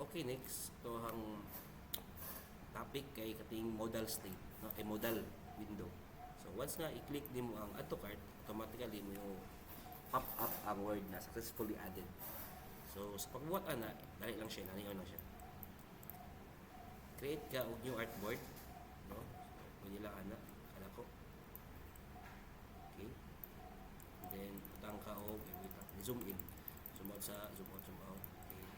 Okay, next ito ang topic kay kating modal state, no? Ay modal window. So once nga i-click din mo ang add to cart, automatically mo pop up ang word na successfully added. So sa pagbuhat ana, dali lang siya, naniyaw lang siya. Create ka og new artboard, no? So, pwede lang ana, kala ko. Okay. And then putang ka og zoom in. Zoom out sa zoom out, zoom out. Okay.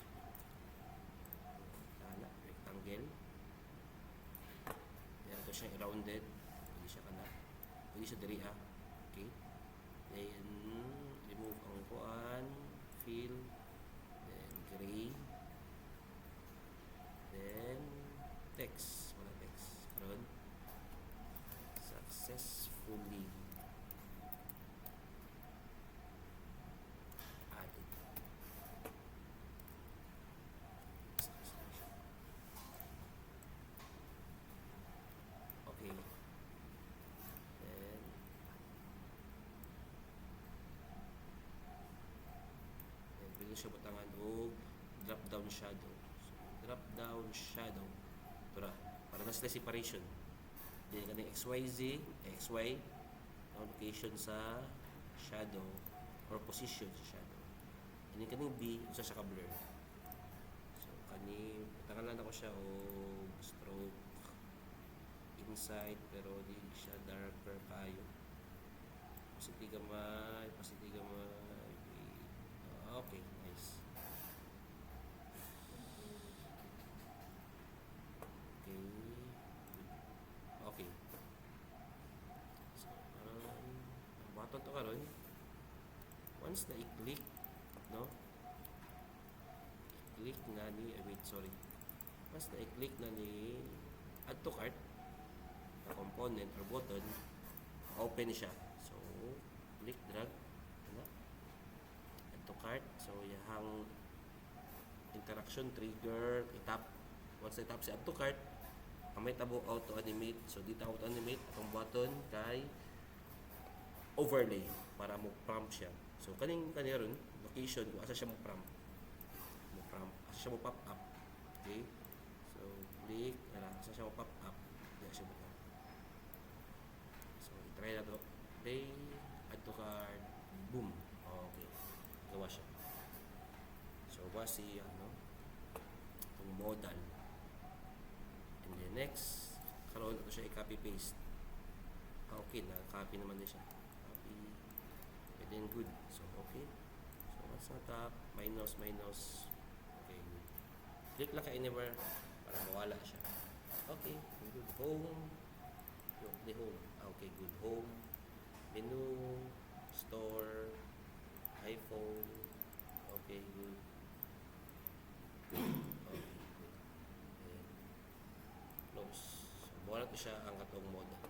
Ana, rectangle. Then ito siya rounded. Pwede siya kana. Pwede siya diri okay. Then remove ang kuan, fill, then gray. Then text, wala text. Karon successfully added. Okay. Then pwede siya butangan o drop down shadow. So, drop down shadow. Tura, para na sila separation. Then kaning XYZ, XY, location sa shadow or position sa shadow. Ini kaning B, usa siya ka blur. So kani butangan lang ako siya o stroke inside pero di siya darker kayo. Positive gamay, positive gamay. Okay, nice. Okay. Okay. So, button to karon. Once na i-click, no? I-click na ni, wait, sorry. Once na i-click na ni add to cart, na component or button, open siya. So, click, drag, ano? Add to cart. So, yung interaction trigger, itap. Once na itap si add to cart, may tabo auto animate. So dito auto animate atong button kay overlay para mo prompt siya. So kaning ron location kung asa siya mo prompt. Asa siya mo pop up. Okay? So click asa siya mo pop up. Diya siya button. So i-try na to. Play, add to cart, boom. Okay. Gawa siya. So basi ano itong modal. And then next, karoon ito siya i-copy paste. Okay, na-copy naman din siya. Copy. And then good. So, okay. So, once na top, minus. Okay, good. Click lang ka anywhere para mawala siya. Okay, good. Home. The home. Okay, good. Home. Menu. Store. iPhone. Okay, good. Okay. Close. So, buwan na ito siya ang atong model.